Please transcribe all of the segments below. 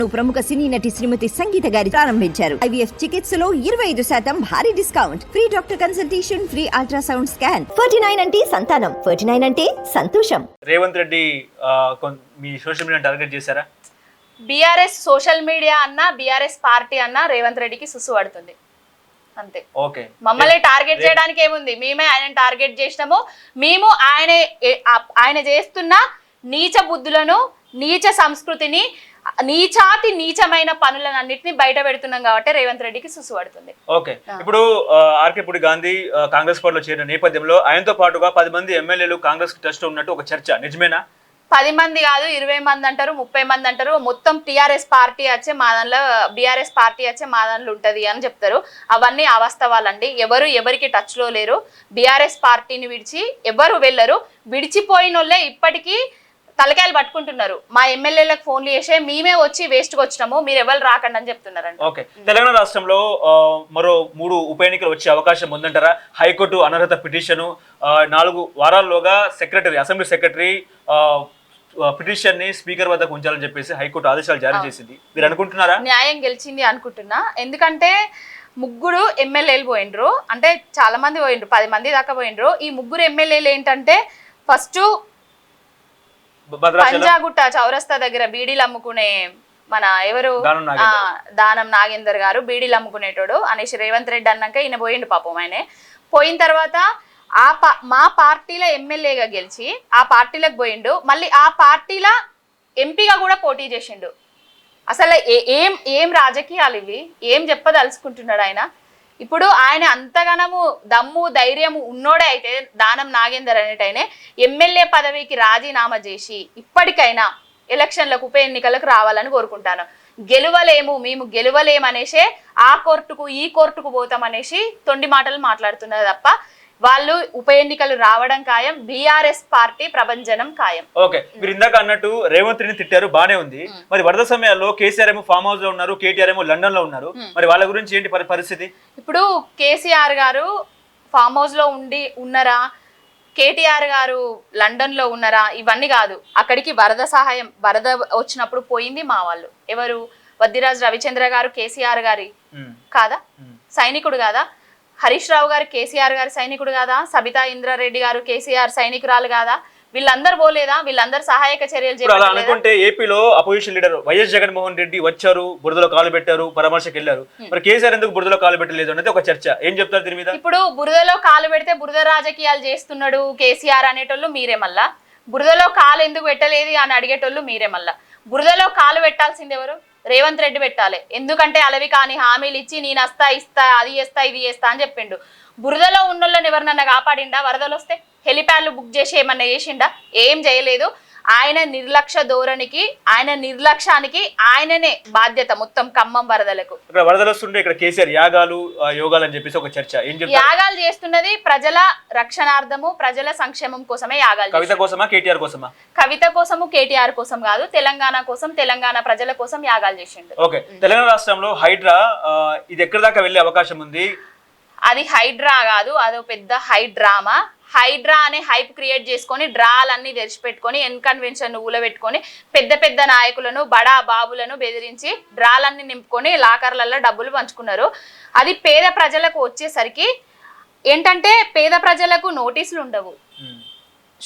ప్రముఖ సినీ నటి శ్రీమతి సంగీత గారి ప్రారంభించారు. IVF చికిత్సలో 25% భారీ discount, free doctor consultation, free ultrasound scan. 49 అంటే సంతానం, 49 అంటే సంతోషం. రేవంత్ రెడ్డి మీ సోషల్ మీడియా టార్గెట్ చేశారా? బీఆర్ఎస్ సోషల్ మీడియా అన్నా బీఆర్ఎస్ పార్టీ అన్నా రేవంత్ రెడ్డికి సుసు పడుతుంది అంతే. ఓకే, మమ్మల్ని టార్గెట్ చేయడానికి ఏముంది? మేమే ఆయన టార్గెట్ చేసినాము. మేము ఆయన చేస్తున్న నీచ బుద్ధులను, నీచ సంస్కృతిని, నీచాతి నీచమైన పనులన్నింటినీ బయట పెడుతున్నాం కాబట్టి రేవంత్ రెడ్డికి సుసు పడుతుంది. ఓకే, ఇప్పుడు ఆర్కే పూడి గాంధీ కాంగ్రెస్ పార్టీలో చేరిన నేపథ్యంలో ఆయనతో పాటుగా 10 మంది ఎమ్మెల్యేలు కాంగ్రెస్ టచ్ లో ఉన్నట్టు ఒక చర్చ, నిజమేనా? 10 మంది కాదు, 20 మంది అంటారు, 30 మంది అంటారు. మొత్తం టీఆర్ఎస్ పార్టీ వచ్చే మా దానిలో, బీఆర్ఎస్ పార్టీ వచ్చే మా దానిలో ఉంటది అని చెప్తారు. అవన్నీ అవాస్తవాలండి. ఎవరికి టచ్ లో లేరు. బీఆర్ఎస్ పార్టీని విడిచి ఎవరు వెళ్ళరు. విడిచిపోయిన వాళ్ళే ఇప్పటికీ తలకాయలు పట్టుకుంటున్నారు. మా ఎమ్మెల్యేలకు ఫోన్లు చేసే మేమే వచ్చి వేస్ట్కి వచ్చినాము, మీరు ఎవరు రాకండి అని చెప్తున్నారండి. ఓకే, తెలంగాణ రాష్ట్రంలో మరో 3 ఉప ఎన్నికలు వచ్చే అవకాశం ఉందంటారా? హైకోర్టు అనర్హత పిటిషన్ 4 వారాల్లోగా అసెంబ్లీ సెక్రటరీ పిటిషన్ ని స్పీకర్ వద్దకు ఉంచాలని చెప్పేసి హైకోర్టు ఆదేశాలు జారీ చేసింది. మీరు అనుకుంటున్నారా న్యాయం గెలిచింది? అనుకుంటున్నా. ఎందుకంటే 3 ఎమ్మెల్యేలు పోయిండ్రు, అంటే చాలా మంది పోయిండ్రు, 10 మంది దాకా పోయిండ్రు. ఈ 3 ఎమ్మెల్యేలు ఏంటంటే, ఫస్ట్ పంజాగుట్ట చౌరస్తా దగ్గర బీడీలు అమ్ముకునే మన ఎవరు దానం నాగేందర్ గారు బీడీలు అమ్ముకునేటోడు అనేసి రేవంత్ రెడ్డి అన్నాక ఈయన పోయిండు. పాపం ఆయనే పోయిన తర్వాత మా పార్టీలో ఎమ్మెల్యేగా గెలిచి ఆ పార్టీలకు పోయిండు. మళ్ళీ ఆ పార్టీలో ఎంపీగా కూడా పోటీ చేసిండు. అసలు ఏం రాజకీయాలు ఇవి? ఏం చెప్పదలుచుకుంటున్నాడు ఆయన? ఇప్పుడు ఆయన అంతగానము దమ్ము ధైర్యము ఉన్నోడే అయితే దానం నాగేందర్ అనేటైనే ఎమ్మెల్యే పదవికి రాజీనామా చేసి ఇప్పటికైనా ఎలక్షన్లకు, ఉప ఎన్నికలకు రావాలని కోరుకుంటాను. మేము గెలవలేమనేసే ఆ కోర్టుకు ఈ కోర్టుకు పోతామనేసి తొండి మాటలు మాట్లాడుతున్నారు తప్ప వాళ్ళు ఉప ఎన్నికలు రావడం ఖాయం. బీఆర్ఎస్ పార్టీ ప్రభంజనం ఖాయం. ఓకే, మీరు ఇందాక అన్నట్టు రేవంత్ రెడ్డిని తిట్టారు, బానే ఉంది. మరి వరద సమయాల్లో కేసీఆర్ ఏమో ఫామ్ హౌస్ లో ఉన్నారు, కేటీఆర్ ఏమో లండన్ లో ఉన్నారు. మరి వాళ్ళ గురించి ఏంటి పరిస్థితి? ఇప్పుడు కేసీఆర్ గారు ఫామ్ హౌస్ లో ఉన్నారా, కేటీఆర్ గారు లండన్ లో ఉన్నారా, ఇవన్నీ కాదు. అక్కడికి వరద వచ్చినప్పుడు పోయింది మా వాళ్ళు. ఎవరు? వద్దిరాజు రవిచంద్ర గారు కేసీఆర్ గారి కాదా సైనికుడు కాదా? హరీష్ రావు గారు కేసీఆర్ గారి సైనికుడు కాదా? సబితా ఇంద్రారెడ్డి గారు కేసీఆర్ సైనికురాలు కాదా? వీళ్ళందరూ పోలేదా? వీళ్ళందరూ సహాయక చర్యలు చేయాలి అనుకుంటే ఏపీలో opposition leader YS Jaganmohan Reddy వచ్చారు, బురదలో కాలు పెట్టారు, పరామర్శకు వెళ్ళారు. మరి కేసీఆర్ ఎందుకు బురదలో కాలు పెట్టలేదు అనేది ఒక చర్చ. ఏం చెప్తారు దీని మీద? ఇప్పుడు బురదలో కాలు పెడితే బురద రాజకీయాలు చేస్తున్నాడు కేసీఆర్ అనేటోళ్ళు మీరే. మళ్ళా బురదలో కాలు ఎందుకు పెట్టలేదు అని అడిగేటోళ్ళు మీరే. మళ్ళా బురదలో కాలు పెట్టాల్సింది ఎవరు? రేవంత్ రెడ్డి పెట్టాలి. ఎందుకంటే అలవి కాని హామీలు ఇచ్చి నేను ఇస్తా అది చేస్తా ఇది చేస్తా అని చెప్పిండు. బురదలో ఉన్నోళ్ళని ఎవరినన్నా కాపాడిండా? వరదలు వస్తే హెలిప్యాడ్లు బుక్ చేసి ఏమన్నా చేసిండా? ఏం చేయలేదు. ఆయన నిర్లక్ష్య ధోరణికి, ఆయన నిర్లక్ష్యానికి ఆయననే బాధ్యత మొత్తం ఖమ్మం వరదలకు. వరదలు వస్తుంటే ఇక్కడ కేసీఆర్ యాగాలు యోగాలు అని చెప్పేసి ఒక చర్చ. యాగాలు చేస్తున్నది ప్రజల రక్షణార్థము, ప్రజల సంక్షేమం కోసమే యాగాలు. కవిత కోసమా, కేటీఆర్ కోసమా? కవిత కోసము, కేటీఆర్ కోసం కాదు, తెలంగాణ కోసం, తెలంగాణ ప్రజల కోసం యాగాలు చేసిండు. ఓకే, తెలంగాణ రాష్ట్రంలో హైడ్రా ఇది ఎక్కడి దాకా వెళ్ళే అవకాశం ఉంది? అది హైడ్రా కాదు, అదో పెద్ద హైడ్రామా. హైడ్రా అనే హైప్ క్రియేట్ చేసుకొని డ్రాలన్నీ తెరిచిపెట్టుకొని ఎన్కన్వెన్షన్ ఊలబెట్టుకొని పెద్ద పెద్ద నాయకులను, బడా బాబులను బెదిరించి డ్రాలన్నీ నింపుకొని లాకర్లలో డబ్బులు పంచుకున్నారు. అది పేద ప్రజలకు వచ్చేసరికి ఏంటంటే, పేద ప్రజలకు నోటీసులు ఉండవు.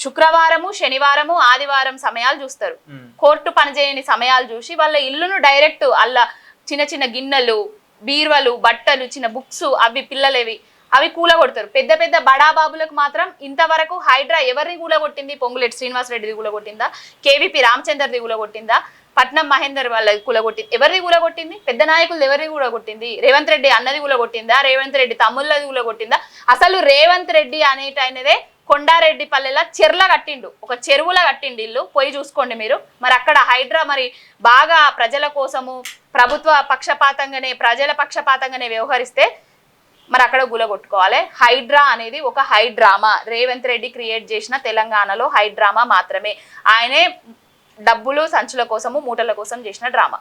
శుక్రవారము, శనివారము, ఆదివారం సమయాలు చూస్తారు. కోర్టు పనిచేయని సమయాలు చూసి వాళ్ళ ఇల్లును డైరెక్ట్ అలా చిన్న చిన్న గిన్నెలు, బీర్వలు, బట్టలు, చిన్న బుక్స్, అవి పిల్లలవి అవి కూలగొడతారు. పెద్ద పెద్ద బడాబాబులకు మాత్రం ఇంతవరకు హైడ్రా ఎవరిని కూలగొట్టింది? పొంగులేటి శ్రీనివాసరెడ్డిది కూలగొట్టిందా? కేవీపీ రామచంద్రది కూలగొట్టిందా? పట్నం మహేందర్ వాళ్ళది కూలగొట్టింది. ఎవరిది కూలగొట్టింది? పెద్ద నాయకులు ఎవరిది కూలగొట్టింది? రేవంత్ రెడ్డి అన్నది కూలగొట్టిందా? రేవంత్ రెడ్డి తమ్ముళ్ళది కూలగొట్టిందా? అసలు రేవంత్ రెడ్డి అనేటైనదే కొండారెడ్డి పల్లెలా చెర్ల కట్టిండు, ఒక చెరువులా కట్టిండు ఇల్లు. పోయి చూసుకోండి మీరు. మరి అక్కడ హైడ్రా మరి బాగా ప్రజల కోసము ప్రభుత్వ పక్షపాతంగానే, ప్రజల పక్షపాతంగానే వ్యవహరిస్తే మరి అక్కడ గులగొట్టుకోవాలి. హైడ్రా అనేది ఒక హైడ్రామా. రేవంత్ రెడ్డి క్రియేట్ చేసిన తెలంగాణలో హైడ్రామా మాత్రమే. ఆయనే డబ్బులు సంచుల కోసము, మూటల కోసం చేసిన డ్రామా.